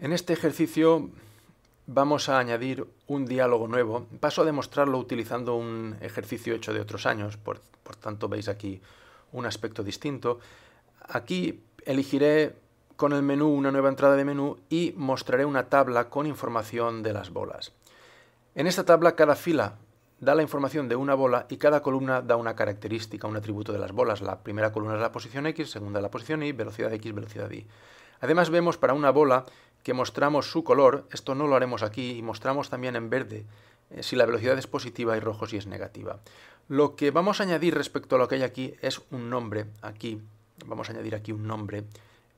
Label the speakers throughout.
Speaker 1: En este ejercicio vamos a añadir un diálogo nuevo. Paso a demostrarlo utilizando un ejercicio hecho de otros años, por tanto veis aquí un aspecto distinto. Aquí elegiré con el menú una nueva entrada de menú y mostraré una tabla con información de las bolas. En esta tabla cada fila da la información de una bola y cada columna da una característica, un atributo de las bolas. La primera columna es la posición X, segunda la posición Y, velocidad X, velocidad Y. Además vemos para una bola que mostramos su color, esto no lo haremos aquí, y mostramos también en verde si la velocidad es positiva y rojo si es negativa. Lo que vamos a añadir respecto a lo que hay aquí es un nombre, aquí, vamos a añadir aquí un nombre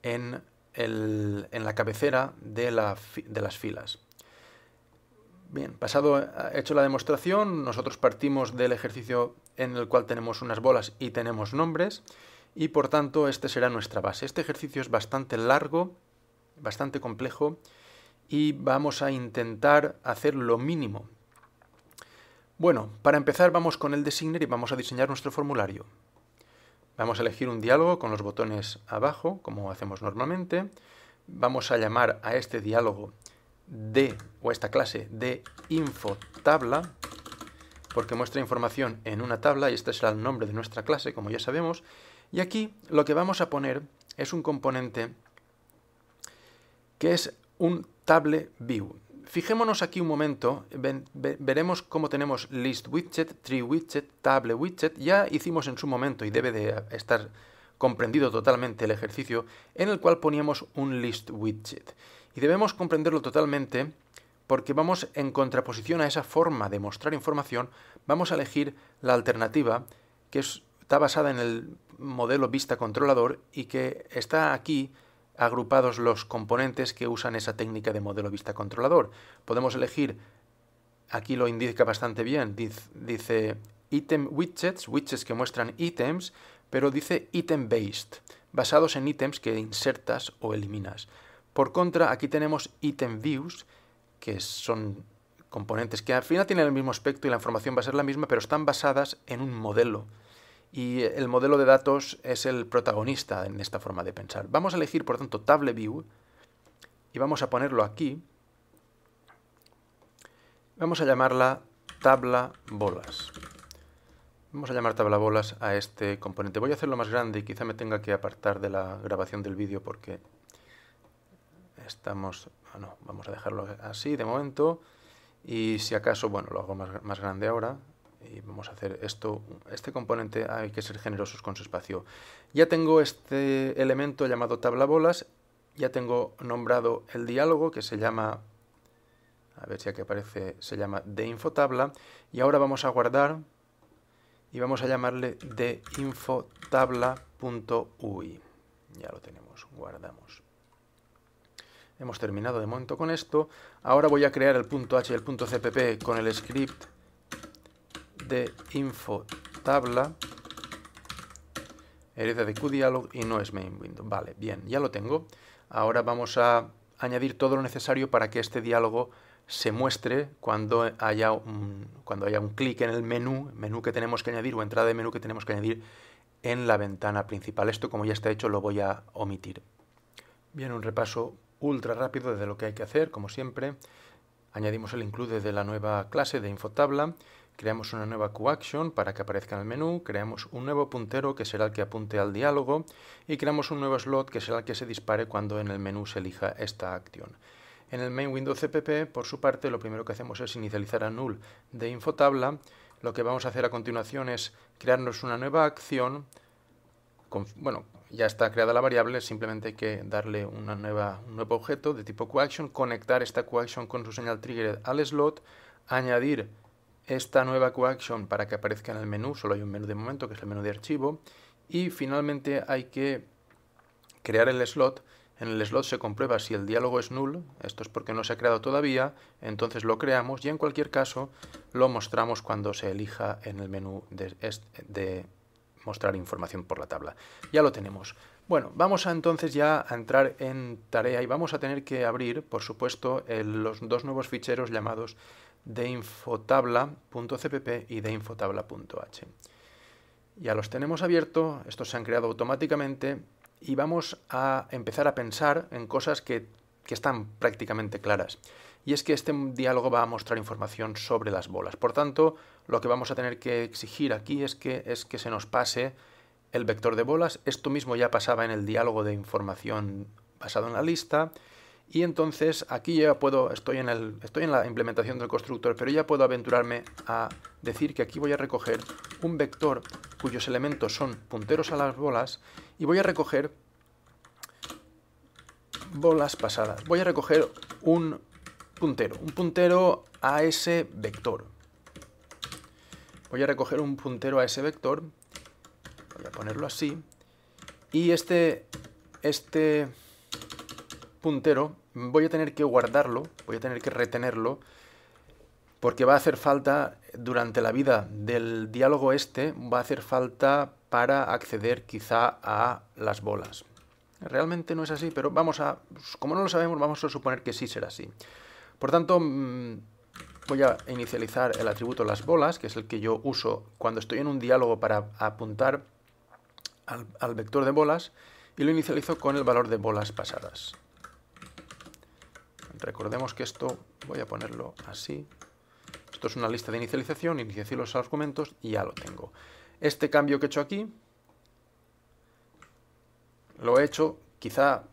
Speaker 1: en la cabecera de las filas. Bien, hecho la demostración, nosotros partimos del ejercicio en el cual tenemos unas bolas y tenemos nombres, y por tanto este será nuestra base. Este ejercicio es bastante largo, bastante complejo, y vamos a intentar hacer lo mínimo. Bueno, para empezar vamos con el designer y vamos a diseñar nuestro formulario. Vamos a elegir un diálogo con los botones abajo, como hacemos normalmente. Vamos a llamar a este diálogo o esta clase de infotabla, porque muestra información en una tabla y este será el nombre de nuestra clase, como ya sabemos. Y aquí lo que vamos a poner es un componente que es un TableView. Fijémonos aquí un momento, veremos cómo tenemos ListWidget, TreeWidget, TableWidget. Ya hicimos en su momento, y debe de estar comprendido totalmente el ejercicio, en el cual poníamos un ListWidget. Y debemos comprenderlo totalmente porque vamos en contraposición a esa forma de mostrar información, vamos a elegir la alternativa que está basada en el modelo vista controlador y que está aquí agrupados los componentes que usan esa técnica de modelo vista controlador. Podemos elegir, aquí lo indica bastante bien, dice item widgets, widgets que muestran ítems, pero dice item based, basados en ítems que insertas o eliminas. Por contra, aquí tenemos item views, que son componentes que al final tienen el mismo aspecto y la información va a ser la misma, pero están basadas en un modelo. Y el modelo de datos es el protagonista en esta forma de pensar. Vamos a elegir, por tanto, TableView y vamos a ponerlo aquí. Vamos a llamarla tabla bolas. Vamos a llamar tabla bolas a este componente. Voy a hacerlo más grande y quizá me tenga que apartar de la grabación del vídeo porque vamos a dejarlo así de momento. Y si acaso, bueno, lo hago más grande ahora. Y vamos a hacer esto, este componente hay que ser generosos con su espacio. Ya tengo este elemento llamado tabla bolas, ya tengo nombrado el diálogo que se llama, a ver si aquí aparece, se llama deinfotabla, y ahora vamos a guardar y vamos a llamarle deinfotabla.ui. Ya lo tenemos, guardamos. Hemos terminado de momento con esto. Ahora voy a crear el .h y el .cpp con el script de infotabla, hereda de QDialog y no es main window. Vale, bien, ya lo tengo. Ahora vamos a añadir todo lo necesario para que este diálogo se muestre cuando haya un clic en el menú que tenemos que añadir o entrada de menú que tenemos que añadir en la ventana principal. Esto, como ya está hecho, lo voy a omitir. Bien, un repaso ultra rápido de lo que hay que hacer, como siempre. Añadimos el include de la nueva clase de infotabla. Creamos una nueva QAction para que aparezca en el menú, creamos un nuevo puntero que será el que apunte al diálogo y creamos un nuevo slot que será el que se dispare cuando en el menú se elija esta acción. En el main window CPP, por su parte, lo primero que hacemos es inicializar a null de infotabla. Lo que vamos a hacer a continuación es crearnos una nueva acción. Ya está creada la variable, simplemente hay que darle un nuevo objeto de tipo QAction, conectar esta QAction con su señal trigger al slot, añadir esta nueva QAction para que aparezca en el menú, solo hay un menú de momento que es el menú de archivo, y finalmente hay que crear el slot. En el slot se comprueba si el diálogo es null, esto es porque no se ha creado todavía, entonces lo creamos y en cualquier caso lo mostramos cuando se elija en el menú de mostrar información por la tabla. Ya lo tenemos. Bueno, vamos entonces ya a entrar en tarea y vamos a tener que abrir, por supuesto, los dos nuevos ficheros llamados deinfotabla.cpp y deinfotabla.h. Ya los tenemos abiertos, estos se han creado automáticamente y vamos a empezar a pensar en cosas que que están prácticamente claras. Y es que este diálogo va a mostrar información sobre las bolas. Por tanto, lo que vamos a tener que exigir aquí es que se nos pase el vector de bolas. Esto mismo ya pasaba en el diálogo de información basado en la lista. Y entonces aquí ya estoy en la implementación del constructor, pero ya puedo aventurarme a decir que aquí voy a recoger un vector cuyos elementos son punteros a las bolas y voy a recoger bolas pasadas. Voy a recoger un puntero a ese vector. Voy a recoger un puntero a ese vector, voy a ponerlo así, y este puntero voy a tener que guardarlo, voy a tener que retenerlo, porque va a hacer falta durante la vida del diálogo va a hacer falta para acceder quizá a las bolas. Realmente no es así, pero como no lo sabemos, vamos a suponer que sí será así. Por tanto, voy a inicializar el atributo las bolas, que es el que yo uso cuando estoy en un diálogo para apuntar al vector de bolas, y lo inicializo con el valor de bolas pasadas. Recordemos que esto, voy a ponerlo así. Esto es una lista de inicialización, inicializo los argumentos y ya lo tengo. Este cambio que he hecho aquí, lo he hecho quizá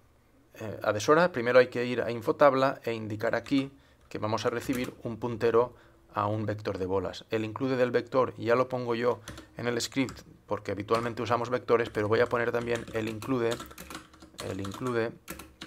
Speaker 1: a deshora. Primero hay que ir a infotabla e indicar aquí que vamos a recibir un puntero a un vector de bolas. El include del vector ya lo pongo yo en el script porque habitualmente usamos vectores, pero voy a poner también el include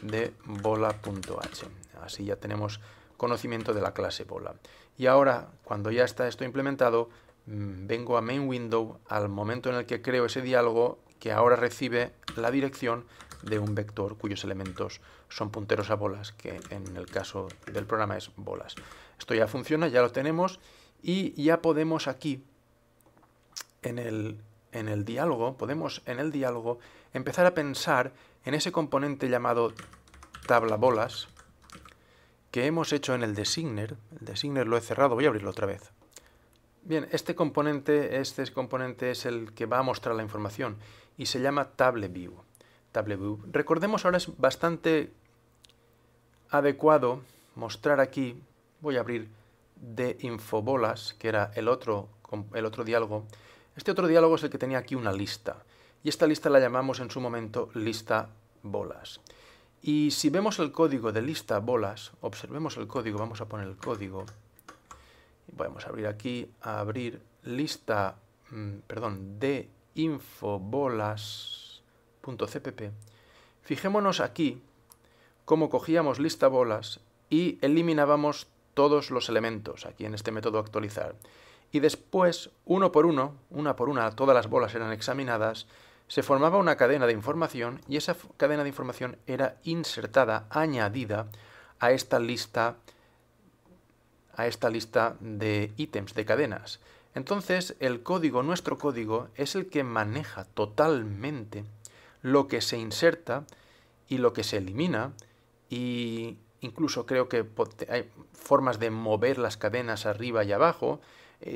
Speaker 1: de bola.h. Así ya tenemos conocimiento de la clase bola. Y ahora, cuando ya está esto implementado, vengo a main window al momento en el que creo ese diálogo que ahora recibe la dirección de un vector cuyos elementos son punteros a bolas, que en el caso del programa es bolas. Esto ya funciona, ya lo tenemos y ya podemos aquí en el diálogo empezar a pensar en ese componente llamado tabla bolas que hemos hecho en el designer. El designer lo he cerrado, voy a abrirlo otra vez. Bien, este componente es el que va a mostrar la información y se llama TableView. Recordemos, ahora es bastante adecuado mostrar aquí, voy a abrir de infobolas, que era el otro diálogo. Este otro diálogo es el que tenía aquí una lista y esta lista la llamamos en su momento lista bolas. Y si vemos el código de lista bolas, observemos el código, vamos a poner el código. Vamos a abrir aquí, lista, de infobolas.cpp. Fijémonos aquí cómo cogíamos lista bolas y eliminábamos todos los elementos, aquí en este método actualizar. Y después, una por una, todas las bolas eran examinadas, se formaba una cadena de información y esa cadena de información era insertada, añadida a esta lista de ítems, de cadenas. Entonces, nuestro código, es el que maneja totalmente lo que se inserta y lo que se elimina, y incluso creo que hay formas de mover las cadenas arriba y abajo.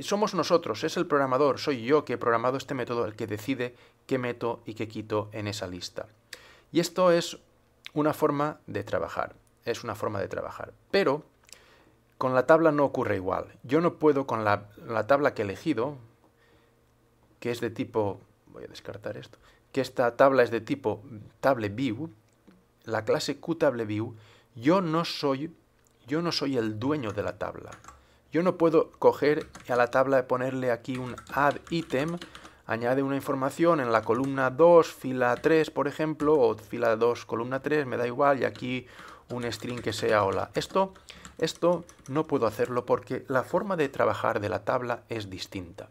Speaker 1: Somos nosotros, es el programador, soy yo que he programado este método el que decide qué meto y qué quito en esa lista. Y esto es una forma de trabajar, pero con la tabla no ocurre igual. Yo no puedo con la tabla que he elegido, que es de tipo, voy a descartar esto, que esta tabla es de tipo TableView, la clase QTableView, yo no soy el dueño de la tabla. Yo no puedo coger a la tabla y ponerle aquí un add item, añade una información en la columna 2, fila 3, por ejemplo, o fila 2, columna 3, me da igual, y aquí un string que sea hola. Esto no puedo hacerlo porque la forma de trabajar de la tabla es distinta.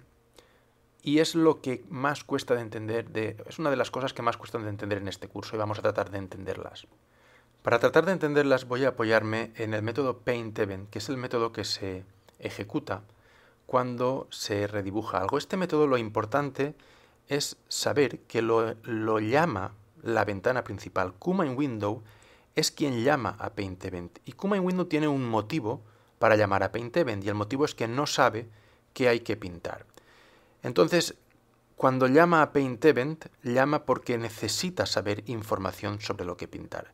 Speaker 1: Y es lo que más cuesta de entender, es una de las cosas que más cuestan de entender en este curso y vamos a tratar de entenderlas. Para tratar de entenderlas voy a apoyarme en el método paintEvent, que es el método que se ejecuta cuando se redibuja algo. Este método, lo importante es saber que lo llama la ventana principal. QMainWindow es quien llama a paintEvent y QMainWindow tiene un motivo para llamar a paintEvent y el motivo es que no sabe qué hay que pintar. Entonces, cuando llama a paintEvent, llama porque necesita saber información sobre lo que pintar.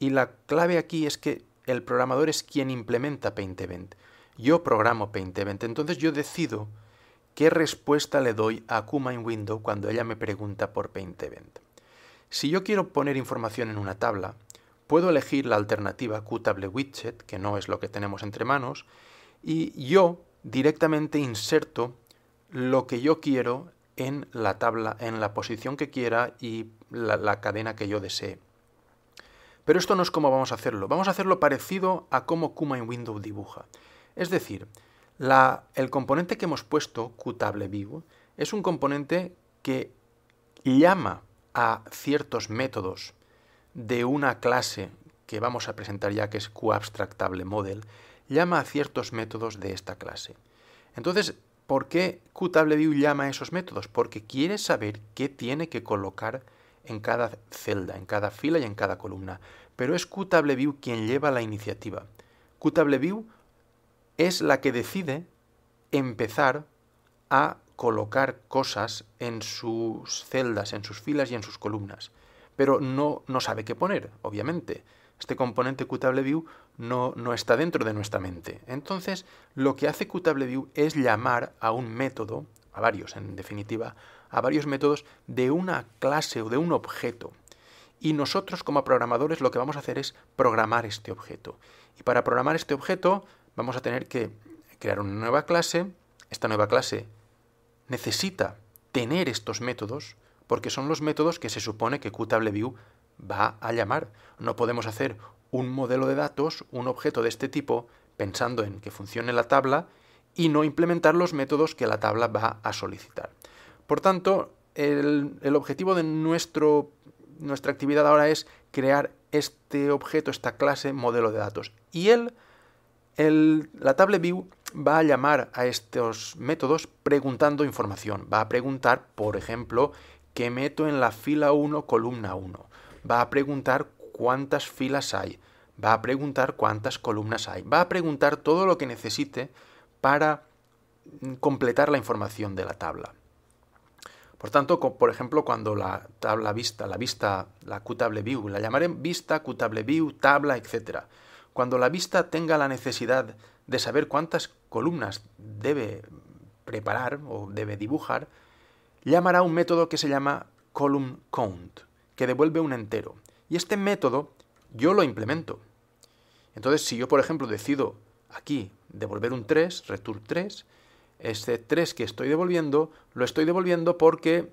Speaker 1: Y la clave aquí es que el programador es quien implementa PaintEvent. Yo programo PaintEvent, entonces yo decido qué respuesta le doy a QMindWindow cuando ella me pregunta por PaintEvent. Si yo quiero poner información en una tabla, puedo elegir la alternativa QTableWidget, que no es lo que tenemos entre manos, y yo directamente inserto lo que yo quiero en la tabla, en la posición que quiera y la cadena que yo desee. Pero esto no es cómo vamos a hacerlo. Vamos a hacerlo parecido a cómo QMindWindow dibuja. Es decir, el componente que hemos puesto, QTableView, es un componente que llama a ciertos métodos de una clase que vamos a presentar ya, que es QAbstractTableModel, llama a ciertos métodos de esta clase. Entonces, ¿por qué QTableView llama a esos métodos? Porque quiere saber qué tiene que colocar en cada celda, en cada fila y en cada columna. Pero es QTableView quien lleva la iniciativa. QTableView es la que decide empezar a colocar cosas en sus celdas, en sus filas y en sus columnas. Pero no sabe qué poner, obviamente. Este componente QTableView no está dentro de nuestra mente. Entonces, lo que hace QTableView es llamar a un método, a varios en definitiva, a varios métodos de una clase o de un objeto. Y nosotros como programadores lo que vamos a hacer es programar este objeto. Y para programar este objeto vamos a tener que crear una nueva clase. Esta nueva clase necesita tener estos métodos porque son los métodos que se supone que QTableView va a llamar. No podemos hacer un modelo de datos, un objeto de este tipo, pensando en que funcione la tabla y no implementar los métodos que la tabla va a solicitar. Por tanto, el objetivo de nuestra actividad ahora es crear este objeto, esta clase, modelo de datos. Y la TableView va a llamar a estos métodos preguntando información. Va a preguntar, por ejemplo, qué meto en la fila 1, columna 1. Va a preguntar cuántas filas hay. Va a preguntar cuántas columnas hay. Va a preguntar todo lo que necesite para completar la información de la tabla. Por tanto, por ejemplo, cuando la QTableView, la llamaré vista, QTableView, tabla, etc. Cuando la vista tenga la necesidad de saber cuántas columnas debe preparar o debe dibujar, llamará un método que se llama columnCount, que devuelve un entero. Y este método yo lo implemento. Entonces, si yo, por ejemplo, decido aquí devolver un 3, return 3, este 3 que estoy devolviendo, lo estoy devolviendo porque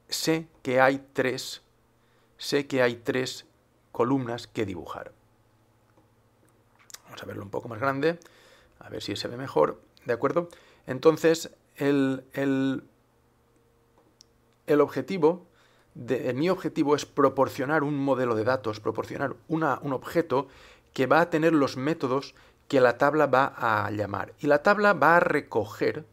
Speaker 1: sé que hay tres columnas que dibujar. Vamos a verlo un poco más grande, a ver si se ve mejor, ¿de acuerdo? Entonces, mi objetivo es proporcionar un modelo de datos, proporcionar un objeto que va a tener los métodos que la tabla va a llamar. Y la tabla va a recoger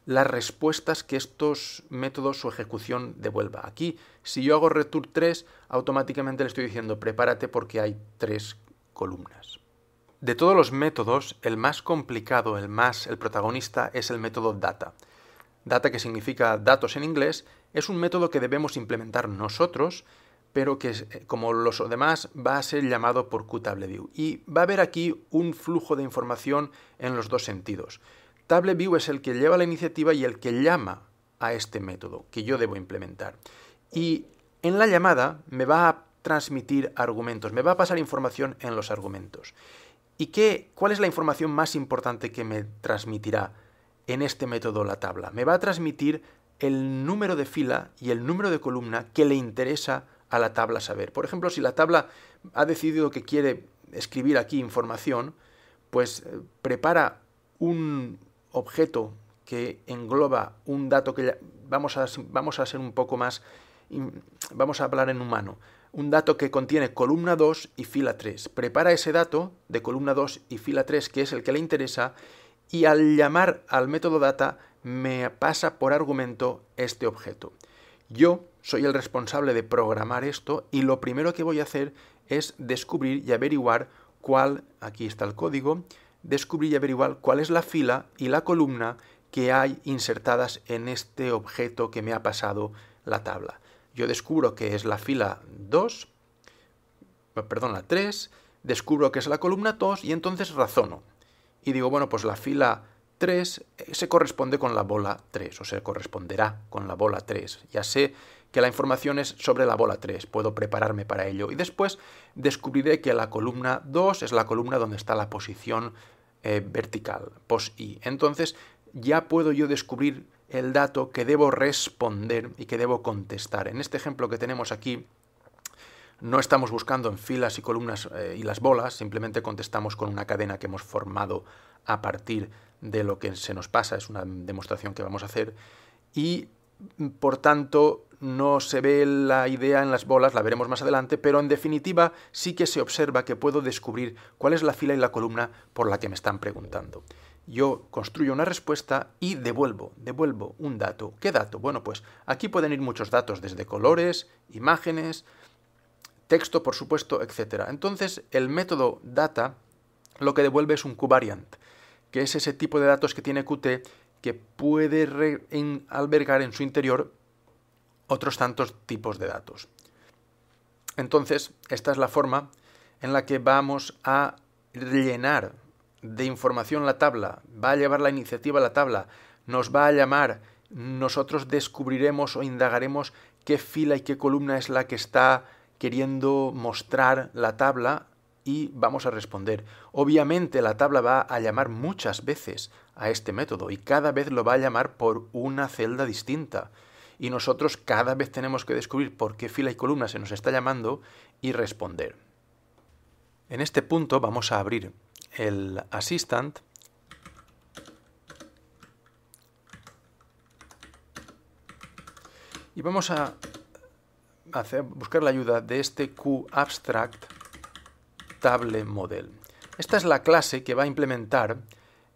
Speaker 1: las respuestas que estos métodos o ejecución devuelva. Aquí, si yo hago return 3, automáticamente le estoy diciendo prepárate porque hay 3 columnas. De todos los métodos, el más complicado, el protagonista es el método data. Data, que significa datos en inglés, es un método que debemos implementar nosotros, pero que, como los demás, va a ser llamado por QTableView. Y va a haber aquí un flujo de información en los dos sentidos. TableView es el que lleva la iniciativa y el que llama a este método que yo debo implementar. Y en la llamada me va a transmitir argumentos, me va a pasar información en los argumentos. ¿Y cuál es la información más importante que me transmitirá en este método la tabla? Me va a transmitir el número de fila y el número de columna que le interesa a la tabla saber. Por ejemplo, si la tabla ha decidido que quiere escribir aquí información, pues prepara un objeto que engloba un dato que vamos a ser un poco más, vamos a hablar en humano, un dato que contiene columna 2 y fila 3. Prepara ese dato de columna 2 y fila 3, que es el que le interesa, y al llamar al método data me pasa por argumento este objeto. Yo soy el responsable de programar esto y lo primero que voy a hacer es descubrir y averiguar aquí está el código, descubrir y averiguar cuál es la fila y la columna que hay insertadas en este objeto que me ha pasado la tabla. Yo descubro que es la fila 2, perdón, la 3, descubro que es la columna 2 y entonces razono. Y digo, bueno, pues la fila 3 se corresponde con la bola 3, o se corresponderá con la bola 3. Ya sé que la información es sobre la bola 3, puedo prepararme para ello. Y después descubriré que la columna 2 es la columna donde está la posición vertical, pos-i. Entonces ya puedo yo descubrir el dato que debo responder y que debo contestar. En este ejemplo que tenemos aquí, no estamos buscando en filas y columnas y las bolas, simplemente contestamos con una cadena que hemos formado a partir de lo que se nos pasa, es una demostración que vamos a hacer, y por tanto no se ve la idea en las bolas, la veremos más adelante, pero en definitiva sí que se observa que puedo descubrir cuál es la fila y la columna por la que me están preguntando. Yo construyo una respuesta y devuelvo un dato. ¿Qué dato? Bueno, pues aquí pueden ir muchos datos, desde colores, imágenes, texto, por supuesto, etc. Entonces, el método data lo que devuelve es un covariant, que es ese tipo de datos que tiene Qt que puede albergar en su interior otros tantos tipos de datos. Entonces, esta es la forma en la que vamos a llenar de información la tabla, va a llevar la iniciativa a la tabla, nos va a llamar, nosotros descubriremos o indagaremos qué fila y qué columna es la que está queriendo mostrar la tabla y vamos a responder. Obviamente la tabla va a llamar muchas veces a este método y cada vez lo va a llamar por una celda distinta. Y nosotros cada vez tenemos que descubrir por qué fila y columna se nos está llamando y responder. En este punto vamos a abrir el Assistant y vamos a buscar la ayuda de este QAbstract Table Model. Esta es la clase que va a implementar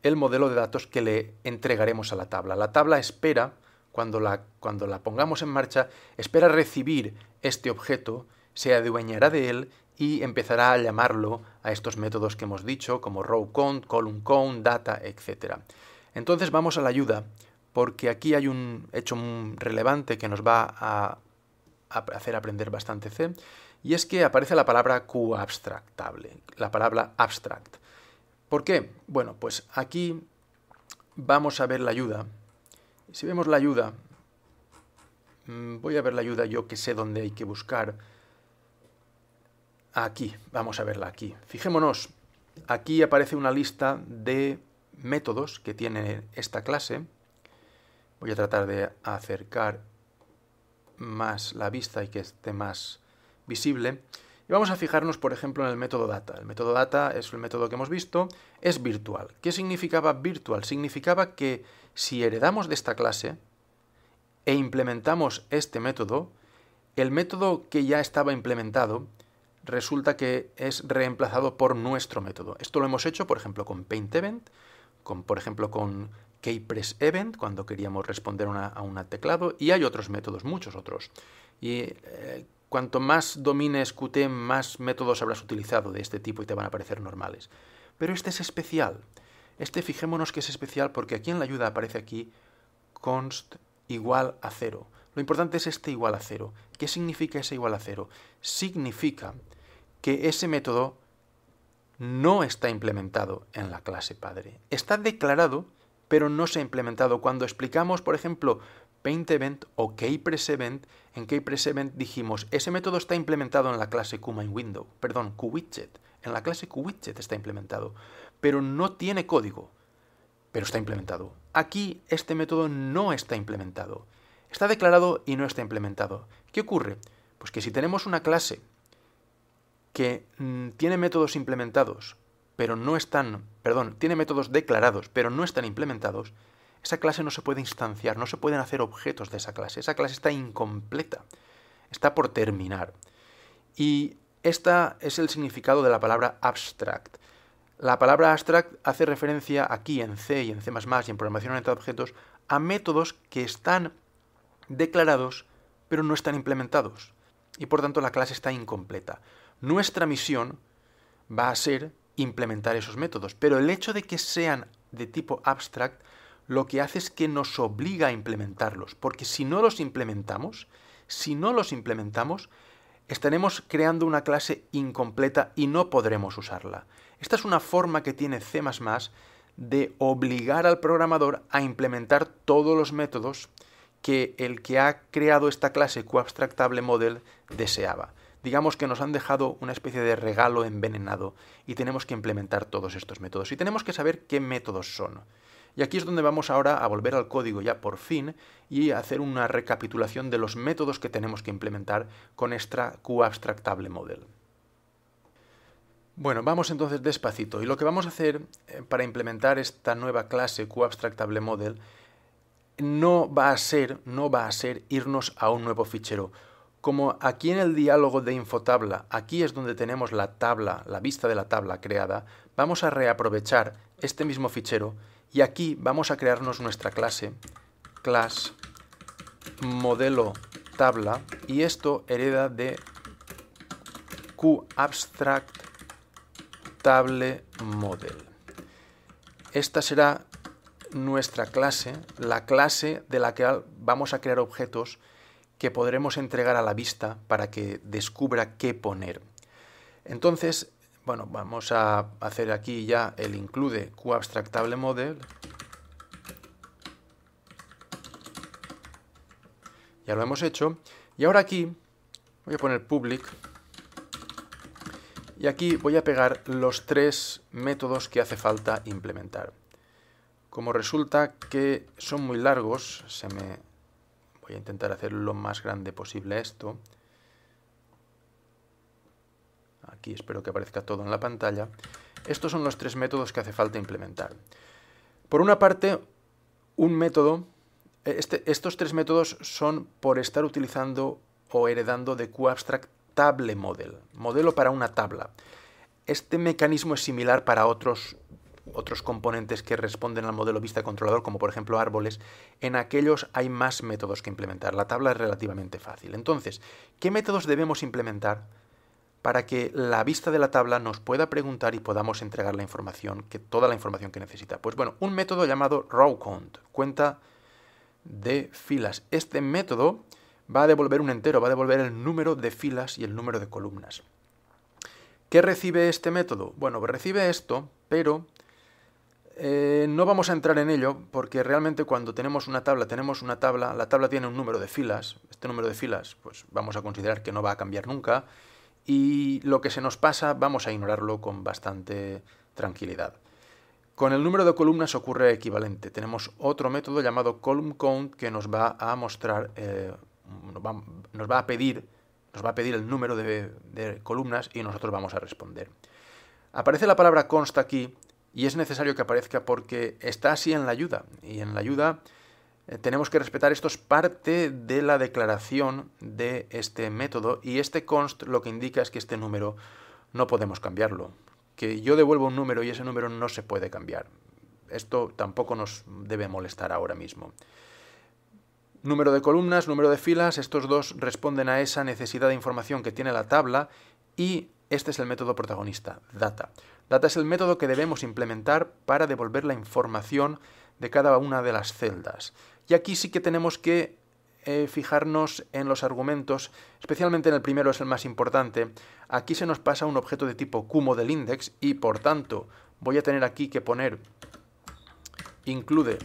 Speaker 1: el modelo de datos que le entregaremos a la tabla. La tabla espera, cuando la pongamos en marcha, espera recibir este objeto, se adueñará de él y empezará a llamarlo a estos métodos que hemos dicho, como row count, column count, data, etc. Entonces vamos a la ayuda, porque aquí hay un hecho relevante que nos va a hacer aprender bastante C, y es que aparece la palabra QAbstractable, la palabra abstract. ¿Por qué? Bueno, pues aquí vamos a ver la ayuda. Si vemos la ayuda, voy a ver la ayuda yo que sé dónde hay que buscar. Aquí, vamos a verla aquí. Fijémonos, aquí aparece una lista de métodos que tiene esta clase. Voy a tratar de acercar más la vista y que esté más visible. Y vamos a fijarnos, por ejemplo, en el método data. El método data es el método que hemos visto, es virtual. ¿Qué significaba virtual? Significaba que si heredamos de esta clase e implementamos este método, el método que ya estaba implementado resulta que es reemplazado por nuestro método. Esto lo hemos hecho, por ejemplo, con PaintEvent, por ejemplo, con KeyPressEvent, cuando queríamos responder a un teclado, y hay otros métodos, muchos otros. Y cuanto más domines Qt, más métodos habrás utilizado de este tipo y te van a parecer normales. Pero este es especial. Este, fijémonos que es especial porque aquí en la ayuda aparece aquí const igual a 0. Lo importante es este igual a 0. ¿Qué significa ese igual a 0? Significa que ese método no está implementado en la clase padre. Está declarado, pero no se ha implementado. Cuando explicamos, por ejemplo, PaintEvent o KeyPressEvent, en KeyPressEvent dijimos, ese método está implementado en la clase QMainWindow, perdón, QWidget. En la clase QWidget está implementado, pero no tiene código, pero está implementado. Aquí este método no está implementado. Está declarado y no está implementado. ¿Qué ocurre? Pues que si tenemos una clase que tiene métodos implementados, pero no están, perdón, tiene métodos declarados, pero no están implementados, esa clase no se puede instanciar, no se pueden hacer objetos de esa clase. Esa clase está incompleta, está por terminar. Y este es el significado de la palabra abstract. La palabra abstract hace referencia aquí en C y en C++ y en programación orientada a objetos a métodos que están declarados, pero no están implementados. Y por tanto la clase está incompleta. Nuestra misión va a ser implementar esos métodos, pero el hecho de que sean de tipo abstract lo que hace es que nos obliga a implementarlos, porque si no los implementamos, estaremos creando una clase incompleta y no podremos usarla. Esta es una forma que tiene C++ de obligar al programador a implementar todos los métodos que el que ha creado esta clase QAbstractAbleModel deseaba. Digamos que nos han dejado una especie de regalo envenenado y tenemos que implementar todos estos métodos. Y tenemos que saber qué métodos son. Y aquí es donde vamos ahora a volver al código ya por fin y hacer una recapitulación de los métodos que tenemos que implementar con esta QAbstractAbleModel. Bueno, vamos entonces despacito. Y lo que vamos a hacer para implementar esta nueva clase QAbstractAbleModel no va a ser irnos a un nuevo fichero. Como aquí en el diálogo de InfoTabla, aquí es donde tenemos la tabla, la vista de la tabla creada, vamos a reaprovechar este mismo fichero y aquí vamos a crearnos nuestra clase, class modelo tabla, y esto hereda de QAbstractAbleModel. Esta será nuestra clase, la clase de la que vamos a crear objetos que podremos entregar a la vista para que descubra qué poner. Entonces, bueno, vamos a hacer aquí ya el include QAbstractAbleModel. Ya lo hemos hecho. Y ahora aquí voy a poner public. Y aquí voy a pegar los 3 métodos que hace falta implementar. Como resulta que son muy largos, voy a intentar hacer lo más grande posible esto. Aquí espero que aparezca todo en la pantalla. Estos son los 3 métodos que hace falta implementar. Por una parte, un método, estos 3 métodos son por estar utilizando o heredando de QAbstractAbleModel, modelo para una tabla. Este mecanismo es similar para otros componentes que responden al modelo vista controlador, como por ejemplo árboles. En aquellos hay más métodos que implementar. La tabla es relativamente fácil. Entonces, ¿qué métodos debemos implementar para que la vista de la tabla nos pueda preguntar y podamos entregar la información, toda la información que necesita? Pues bueno, un método llamado rowCount, cuenta de filas. Este método va a devolver un entero, va a devolver el número de filas y el número de columnas. ¿Qué recibe este método? Bueno, recibe esto, pero no vamos a entrar en ello porque realmente cuando tenemos una tabla, la tabla tiene un número de filas. Este número de filas, pues vamos a considerar que no va a cambiar nunca y lo que se nos pasa vamos a ignorarlo con bastante tranquilidad. Con el número de columnas ocurre equivalente. Tenemos otro método llamado columnCount que nos va a mostrar, nos va a pedir el número de columnas y nosotros vamos a responder. Aparece la palabra const aquí y es necesario que aparezca porque está así en la ayuda. Y en la ayuda tenemos que respetar, esto es parte de la declaración de este método y este const lo que indica es que este número no podemos cambiarlo. Que yo devuelvo un número y ese número no se puede cambiar. Esto tampoco nos debe molestar ahora mismo. Número de columnas, número de filas, estos dos responden a esa necesidad de información que tiene la tabla y este es el método protagonista, data. Data es el método que debemos implementar para devolver la información de cada una de las celdas. Y aquí sí que tenemos que fijarnos en los argumentos, especialmente en el primero, es el más importante. Aquí se nos pasa un objeto de tipo QModelIndex y por tanto voy a tener aquí que poner include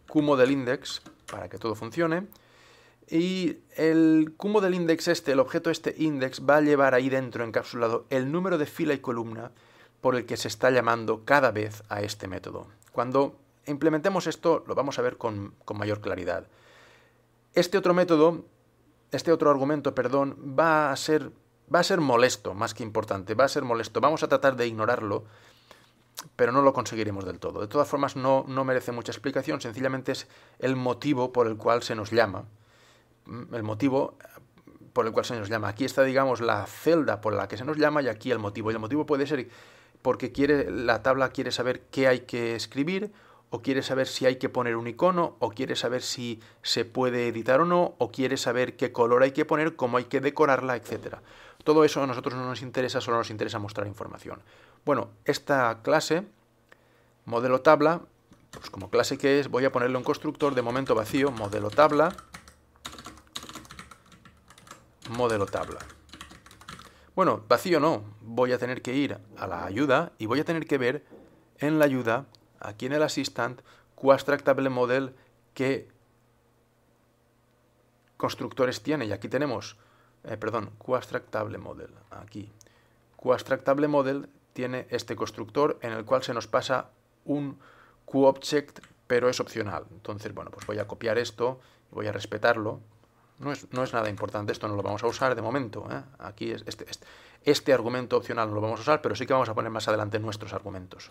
Speaker 1: QModelIndex para que todo funcione. Y el QModelIndex el objeto index, va a llevar ahí dentro encapsulado el número de fila y columna por el que se está llamando cada vez a este método. Cuando implementemos esto lo vamos a ver con mayor claridad. Este otro argumento, va a ser molesto más que importante, va a ser molesto. Vamos a tratar de ignorarlo, pero no lo conseguiremos del todo. De todas formas no merece mucha explicación, sencillamente es el motivo por el cual se nos llama. Aquí está, digamos, la celda por la que se nos llama y aquí el motivo. Y el motivo puede ser porque la tabla quiere saber qué hay que escribir, o quiere saber si hay que poner un icono, o quiere saber si se puede editar o no, o quiere saber qué color hay que poner, cómo hay que decorarla, etc. Todo eso a nosotros no nos interesa, solo nos interesa mostrar información. Bueno, esta clase, modelo tabla, pues como clase que es, voy a ponerle un constructor de momento vacío, modelo tabla, modelo tabla. Bueno, vacío no, voy a tener que ir a la ayuda y voy a tener que ver en la ayuda, aquí en el assistant, QuadTractable Model, qué constructores tiene. Y aquí tenemos, QuadTractable Model, aquí. QuadTractable Model tiene este constructor en el cual se nos pasa un QObject, pero es opcional. Entonces, bueno, pues voy a copiar esto, voy a respetarlo. No es nada importante, esto no lo vamos a usar de momento, ¿eh? Aquí es este argumento opcional no lo vamos a usar, pero sí que vamos a poner más adelante nuestros argumentos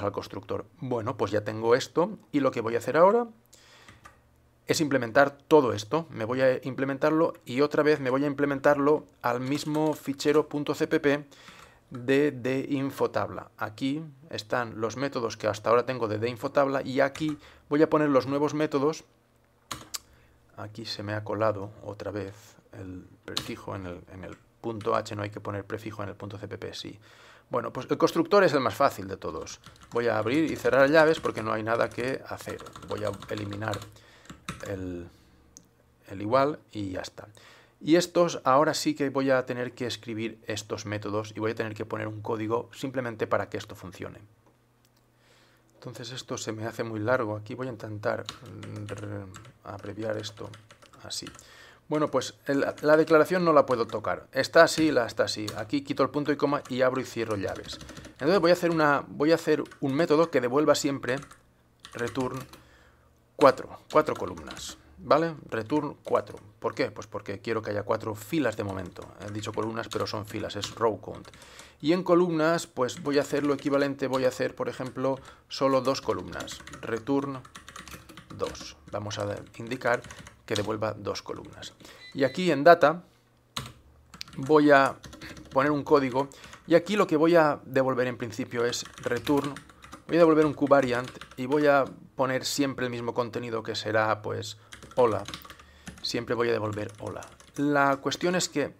Speaker 1: al constructor. Bueno, pues ya tengo esto y lo que voy a hacer ahora es implementar todo esto. Me voy a implementarlo y otra vez me voy a implementarlo al mismo fichero .cpp de infotabla. Aquí están los métodos que hasta ahora tengo de infotabla y aquí voy a poner los nuevos métodos. Aquí se me ha colado otra vez el prefijo en el punto H, no hay que poner prefijo en el punto CPP, sí. Bueno, pues el constructor es el más fácil de todos. Voy a abrir y cerrar llaves porque no hay nada que hacer. Voy a eliminar el igual y ya está. Y estos, ahora sí que voy a tener que escribir estos métodos y voy a tener que poner un código simplemente para que esto funcione. Entonces esto se me hace muy largo. Aquí voy a intentar abreviar esto así. Bueno, pues la declaración no la puedo tocar. Está así, está así. Aquí quito el punto y coma y abro y cierro llaves. Entonces voy a hacer un método que devuelva siempre return 4 columnas. ¿Vale? Return 4. ¿Por qué? Pues porque quiero que haya 4 filas de momento. He dicho columnas, pero son filas, es row count. Y en columnas, pues voy a hacer lo equivalente, voy a hacer, por ejemplo, solo 2 columnas. Return 2. Vamos a indicar que devuelva 2 columnas. Y aquí en data voy a poner un código y aquí lo que voy a devolver en principio es return. Voy a devolver un qvariant y voy a poner siempre el mismo contenido que será, pues, hola. Siempre voy a devolver hola. La cuestión es que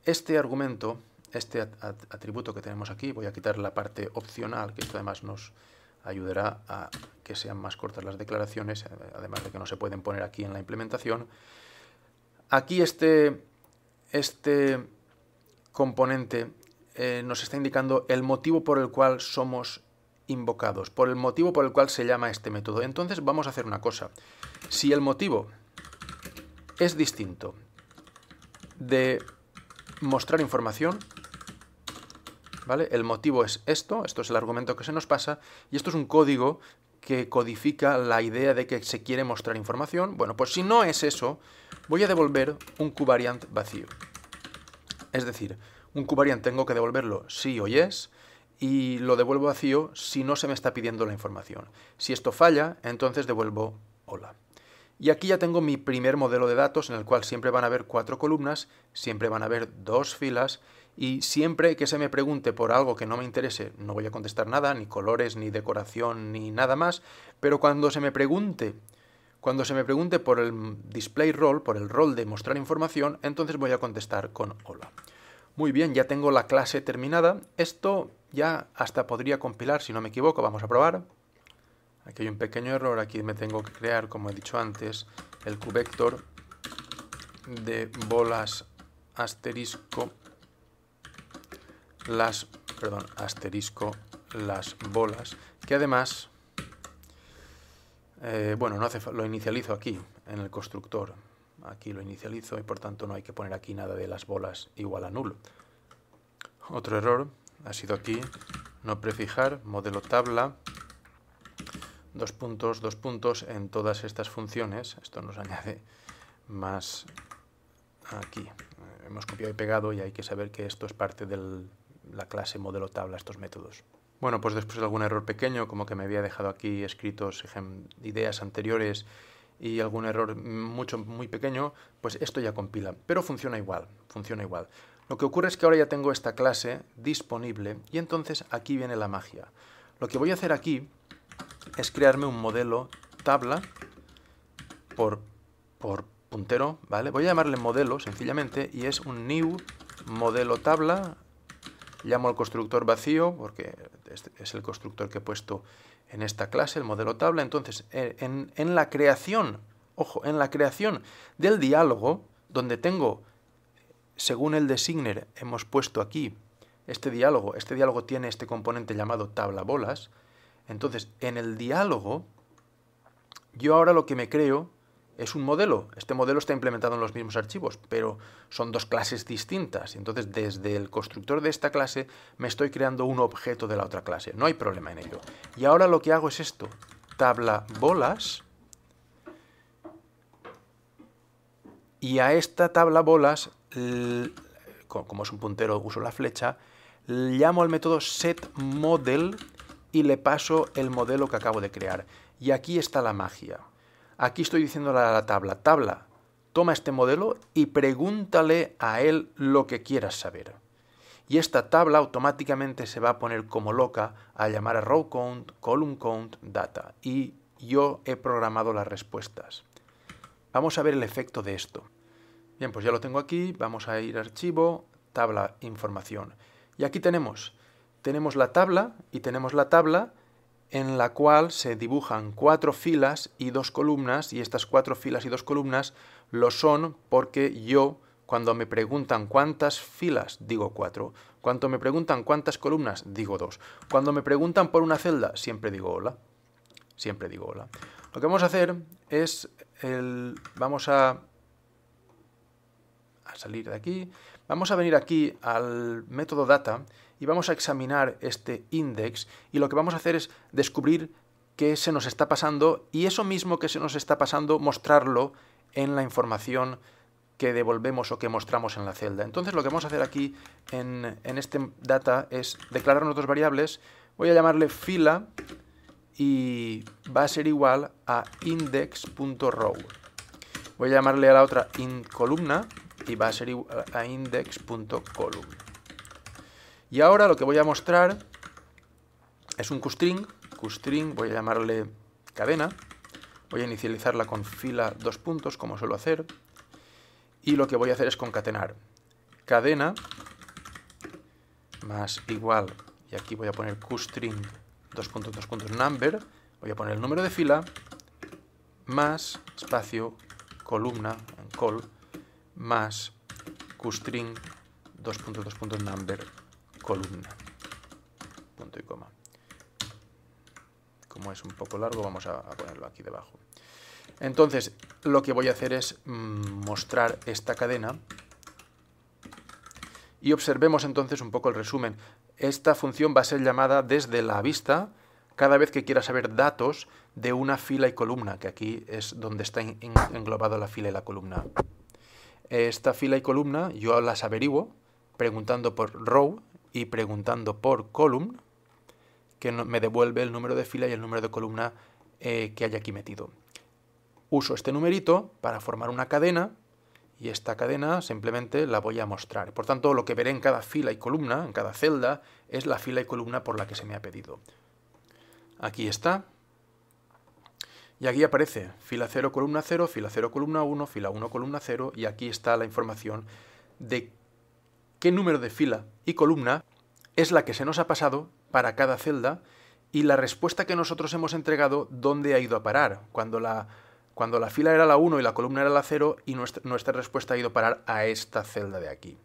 Speaker 1: este argumento, este atributo que tenemos aquí, voy a quitar la parte opcional, que esto además nos ayudará a que sean más cortas las declaraciones, además de que no se pueden poner aquí en la implementación. Aquí este componente nos está indicando el motivo por el cual somos invocados, por el motivo por el cual se llama este método. Entonces vamos a hacer una cosa. Si el motivo es distinto de mostrar información, ¿vale? El motivo es esto es el argumento que se nos pasa, y esto es un código que codifica la idea de que se quiere mostrar información. Bueno, pues si no es eso, voy a devolver un qvariant vacío. Es decir, un qvariant tengo que devolverlo sí o yes, y lo devuelvo vacío si no se me está pidiendo la información. Si esto falla, entonces devuelvo hola. Y aquí ya tengo mi primer modelo de datos en el cual siempre van a haber 4 columnas, siempre van a haber 2 filas, y siempre que se me pregunte por algo que no me interese, no voy a contestar nada, ni colores, ni decoración, ni nada más, pero cuando se me pregunte por el display role, por el rol de mostrar información, entonces voy a contestar con hola. Muy bien, ya tengo la clase terminada. Esto ya hasta podría compilar, si no me equivoco. Vamos a probar. Aquí hay un pequeño error. Aquí me tengo que crear, como he dicho antes, el qvector de bolas asterisco las bolas, que además, bueno, no hace, lo inicializo aquí, en el constructor. Aquí lo inicializo y por tanto no hay que poner aquí nada de las bolas igual a null. Otro error ha sido aquí, no prefijar, modelo tabla, 2 puntos en todas estas funciones. Esto nos añade más aquí. Hemos copiado y pegado y hay que saber que esto es parte de la clase modelo tabla, estos métodos. Bueno, pues después de algún error pequeño, como que me había dejado aquí escritos ideas anteriores y algún error muy pequeño, pues esto ya compila. Pero funciona igual, funciona igual. Lo que ocurre es que ahora ya tengo esta clase disponible y entonces aquí viene la magia. Lo que voy a hacer aquí es crearme un modelo tabla por puntero, ¿vale? Voy a llamarle modelo sencillamente y es un new modelo tabla. Llamo al constructor vacío porque es el constructor que he puesto en esta clase, el modelo tabla. Entonces, en la creación, ojo, en la creación del diálogo, donde tengo, según el designer, hemos puesto aquí este diálogo tiene este componente llamado tabla bolas. Entonces, en el diálogo, yo ahora lo que me creo es un modelo. Este modelo está implementado en los mismos archivos, pero son dos clases distintas. Entonces, desde el constructor de esta clase, me estoy creando un objeto de la otra clase. No hay problema en ello. Y ahora lo que hago es esto. Tabla bolas. Y a esta tabla bolas, como es un puntero, uso la flecha, llamo al método setModel y le paso el modelo que acabo de crear. Y aquí está la magia. Aquí estoy diciéndole a la tabla, toma este modelo y pregúntale a él lo que quieras saber. Y esta tabla automáticamente se va a poner como loca a llamar a row count, column count, data. Y yo he programado las respuestas. Vamos a ver el efecto de esto. Bien, pues ya lo tengo aquí. Vamos a ir a archivo, tabla, información. Y aquí tenemos la tabla y tenemos la tabla en la cual se dibujan 4 filas y 2 columnas, y estas 4 filas y 2 columnas lo son porque yo, cuando me preguntan cuántas filas, digo 4. Cuando me preguntan cuántas columnas, digo 2. Cuando me preguntan por una celda, siempre digo hola. Siempre digo hola. Lo que vamos a hacer es, vamos a salir de aquí, vamos a venir aquí al método data y vamos a examinar este index, y lo que vamos a hacer es descubrir qué se nos está pasando, y eso mismo que se nos está pasando, mostrarlo en la información que devolvemos o que mostramos en la celda. Entonces lo que vamos a hacer aquí en este data es declarar dos variables. Voy a llamarle fila y va a ser igual a index.row. Voy a llamarle a la otra columna y va a ser igual a index.column. Y ahora lo que voy a mostrar es un QString. QString voy a llamarle cadena. Voy a inicializarla con fila 2 puntos, como suelo hacer. Y lo que voy a hacer es concatenar cadena más igual, y aquí voy a poner QString 2 puntos, 2 puntos, number. Voy a poner el número de fila más espacio columna en col más QString 2 puntos, 2 puntos, number columna, punto y coma. Como es un poco largo, vamos a ponerlo aquí debajo. Entonces, lo que voy a hacer es mostrar esta cadena y observemos entonces un poco el resumen. Esta función va a ser llamada desde la vista cada vez que quiera saber datos de una fila y columna, que aquí es donde está englobado la fila y la columna. Esta fila y columna yo las averiguo preguntando por row y preguntando por column, que me devuelve el número de fila y el número de columna que hay aquí metido. Uso este numerito para formar una cadena y esta cadena simplemente la voy a mostrar. Por tanto, lo que veré en cada fila y columna, en cada celda, es la fila y columna por la que se me ha pedido. Aquí está. Y aquí aparece fila 0, columna 0, fila 0, columna 1, fila 1, columna 0, y aquí está la información de qué número de fila y columna es la que se nos ha pasado para cada celda y la respuesta que nosotros hemos entregado, dónde ha ido a parar, cuando la fila era la 1 y la columna era la 0 y nuestra respuesta ha ido a parar a esta celda de aquí.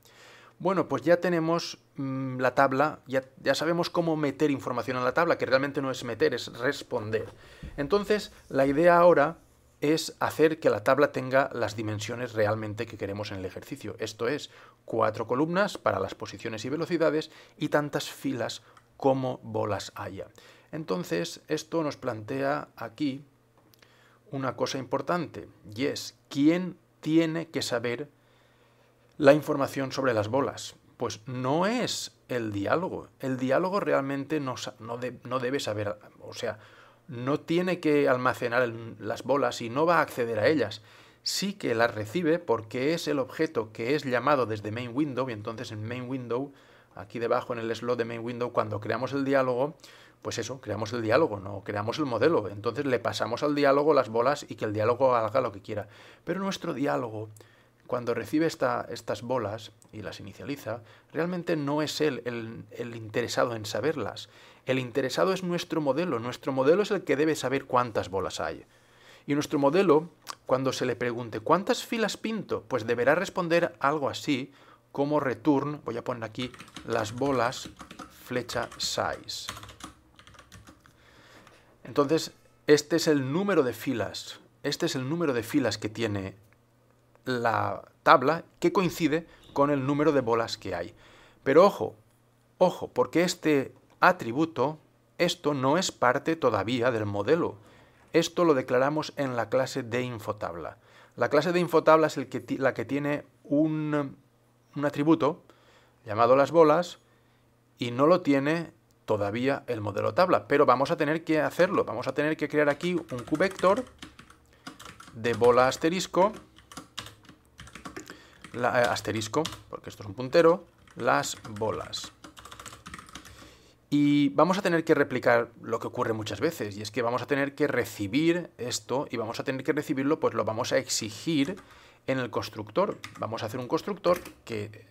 Speaker 1: Bueno, pues ya tenemos la tabla, ya sabemos cómo meter información en la tabla, que realmente no es meter, es responder. Entonces, la idea ahora es hacer que la tabla tenga las dimensiones realmente que queremos en el ejercicio. Esto es, 4 columnas para las posiciones y velocidades y tantas filas como bolas haya. Entonces, esto nos plantea aquí una cosa importante, y es, ¿quién tiene que saber la información sobre las bolas? Pues no es el diálogo. El diálogo realmente no debe saber, o sea, no tiene que almacenar las bolas y no va a acceder a ellas. Sí que las recibe porque es el objeto que es llamado desde main window, y entonces en main window, aquí debajo en el slot de main window, cuando creamos el diálogo, pues eso, creamos el diálogo, no creamos el modelo. Entonces le pasamos al diálogo las bolas y que el diálogo haga lo que quiera. Pero nuestro diálogo, cuando recibe estas bolas y las inicializa, realmente no es él el interesado en saberlas. El interesado es nuestro modelo. Nuestro modelo es el que debe saber cuántas bolas hay. Y nuestro modelo, cuando se le pregunte ¿cuántas filas pinto?, pues deberá responder algo así como return, voy a poner aquí las bolas flecha size. Entonces, este es el número de filas. Este es el número de filas que tiene la tabla, que coincide con el número de bolas que hay. Pero ojo, ojo, porque este atributo, esto no es parte todavía del modelo. Esto lo declaramos en la clase de infotabla. La clase de infotabla es la que tiene un atributo llamado las bolas y no lo tiene todavía el modelo tabla, pero vamos a tener que hacerlo. Vamos a tener que crear aquí un qvector de bola asterisco, asterisco, porque esto es un puntero, las bolas. Y vamos a tener que replicar lo que ocurre muchas veces, y es que vamos a tener que recibir esto, y vamos a tener que recibirlo, pues lo vamos a exigir en el constructor. Vamos a hacer un constructor que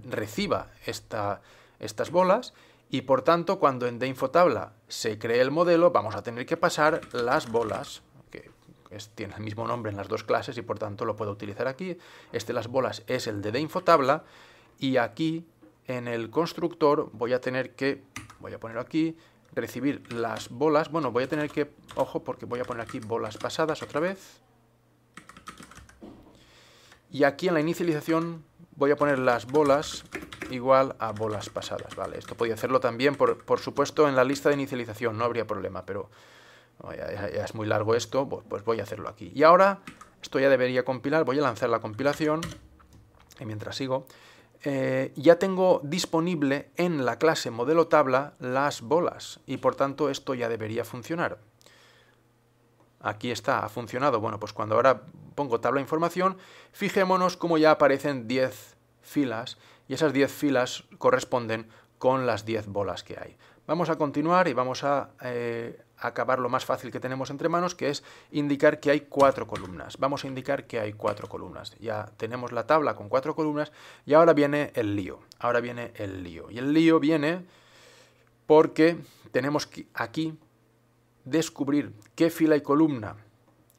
Speaker 1: reciba estas bolas, y por tanto, cuando en deinfotabla se cree el modelo, vamos a tener que pasar las bolas, que tiene el mismo nombre en las dos clases, y por tanto lo puedo utilizar aquí. Las bolas es el de deinfotabla, y aquí en el constructor voy a tener que, voy a poner aquí, recibir las bolas. Bueno, voy a tener que, ojo, porque voy a poner aquí bolas pasadas otra vez. Y aquí en la inicialización voy a poner las bolas igual a bolas pasadas, ¿vale? Esto podía hacerlo también, por supuesto, en la lista de inicialización, no habría problema, pero ya es muy largo esto, pues voy a hacerlo aquí. Y ahora, esto ya debería compilar, voy a lanzar la compilación, y mientras sigo, ya tengo disponible en la clase modelo tabla las bolas, y por tanto esto ya debería funcionar. Aquí está, ha funcionado. Bueno, pues cuando ahora pongo tabla información, fijémonos cómo ya aparecen 10 filas, y esas 10 filas corresponden con las 10 bolas que hay. Vamos a continuar y vamos a acabar lo más fácil que tenemos entre manos, que es indicar que hay 4 columnas. Vamos a indicar que hay 4 columnas. Ya tenemos la tabla con 4 columnas y ahora viene el lío. Ahora viene el lío. Y el lío viene porque tenemos que aquí descubrir qué fila y columna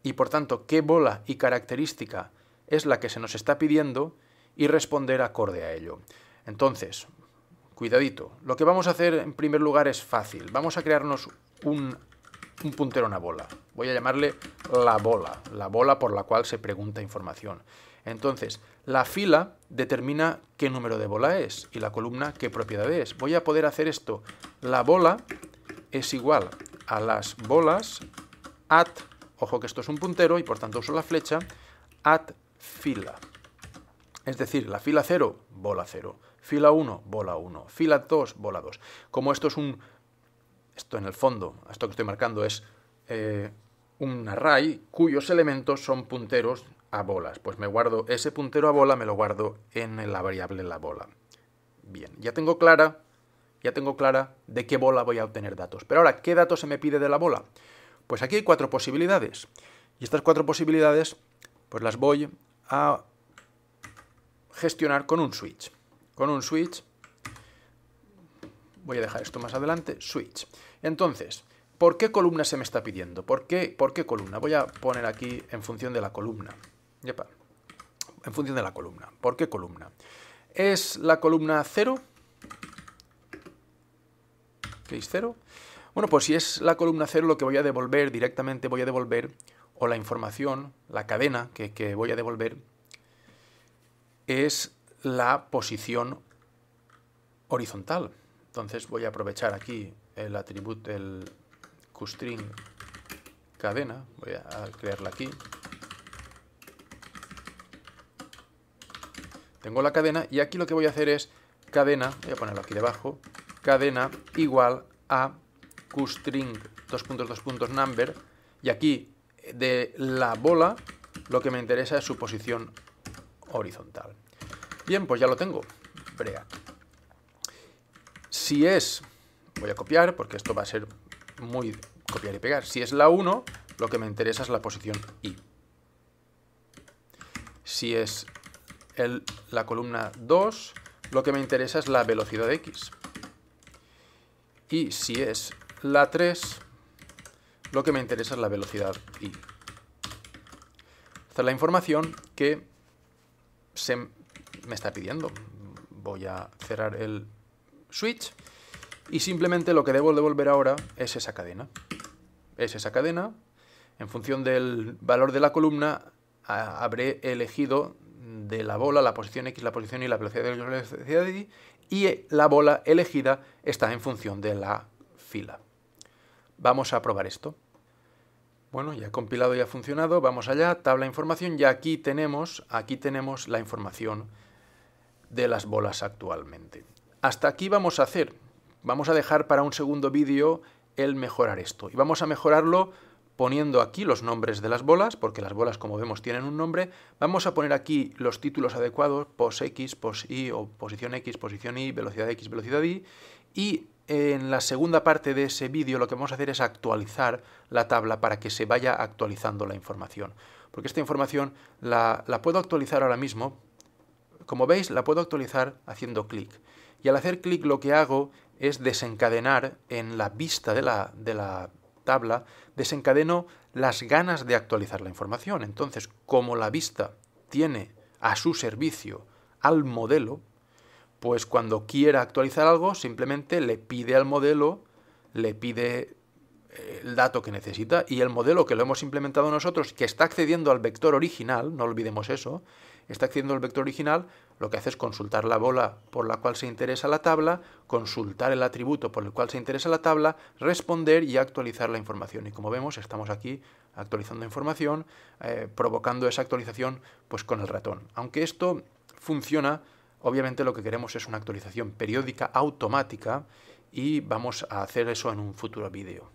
Speaker 1: y por tanto qué bola y característica es la que se nos está pidiendo y responder acorde a ello. Entonces, cuidadito, lo que vamos a hacer en primer lugar es fácil. Vamos a crearnos un puntero a una bola. Voy a llamarle la bola por la cual se pregunta información. Entonces, la fila determina qué número de bola es y la columna qué propiedad es. Voy a poder hacer esto. La bola es igual a las bolas at, ojo que esto es un puntero y por tanto uso la flecha, at fila. Es decir, la fila 0, bola 0. Fila 1, bola 1. Fila 2, bola 2. Como esto es esto en el fondo, esto que estoy marcando es un array cuyos elementos son punteros a bolas. Pues me guardo ese puntero a bola, me lo guardo en la variable la bola. Bien, ya tengo clara de qué bola voy a obtener datos. Pero ahora, ¿qué datos se me pide de la bola? Pues aquí hay 4 posibilidades. Y estas 4 posibilidades, pues las voy a gestionar con un switch. Con un switch, voy a dejar esto más adelante, switch. Entonces, ¿por qué columna se me está pidiendo? ¿Por qué columna? Voy a poner aquí en función de la columna. Yepa. En función de la columna. ¿Por qué columna? ¿Es la columna 0? ¿Case 0? Bueno, pues si es la columna 0, lo que voy a devolver directamente, voy a devolver, o la información, la cadena que voy a devolver, es la posición horizontal. Entonces voy a aprovechar aquí el atributo, el QString cadena, voy a crearla aquí. Tengo la cadena y aquí lo que voy a hacer es cadena, voy a ponerlo aquí debajo, cadena igual a QString number, y aquí de la bola lo que me interesa es su posición horizontal. Bien, pues ya lo tengo. Break. Si es, voy a copiar porque esto va a ser muy copiar y pegar. Si es la 1, lo que me interesa es la posición Y. Si es la columna 2, lo que me interesa es la velocidad X. Y si es la 3, lo que me interesa es la velocidad Y. Esta es la información que me está pidiendo. Voy a cerrar el switch y simplemente lo que debo devolver ahora es esa cadena. Es esa cadena. En función del valor de la columna, habré elegido de la bola la posición X, la posición Y, la velocidad Y, la velocidad Y, y la bola elegida está en función de la fila. Vamos a probar esto. Bueno, ya he compilado y ha funcionado. Vamos allá, tabla información, y aquí tenemos la información de las bolas actualmente. Hasta aquí vamos a hacer. Vamos a dejar para un segundo vídeo el mejorar esto. Y vamos a mejorarlo poniendo aquí los nombres de las bolas, porque las bolas, como vemos, tienen un nombre. Vamos a poner aquí los títulos adecuados, pos X, pos Y, o posición X, posición Y, velocidad X, velocidad Y. Y en la segunda parte de ese vídeo lo que vamos a hacer es actualizar la tabla para que se vaya actualizando la información. Porque esta información la puedo actualizar ahora mismo. Como veis, la puedo actualizar haciendo clic. Y al hacer clic lo que hago es desencadenar en la vista de la tabla, desencadeno las ganas de actualizar la información. Entonces, como la vista tiene a su servicio al modelo, pues cuando quiera actualizar algo, simplemente le pide al modelo, le pide el dato que necesita, y el modelo que lo hemos implementado nosotros, que está accediendo al vector original, no olvidemos eso, está accediendo al vector original, lo que hace es consultar la bola por la cual se interesa la tabla, consultar el atributo por el cual se interesa la tabla, responder y actualizar la información. Y como vemos, estamos aquí actualizando información, provocando esa actualización pues con el ratón. Aunque esto funciona, obviamente lo que queremos es una actualización periódica automática, y vamos a hacer eso en un futuro vídeo.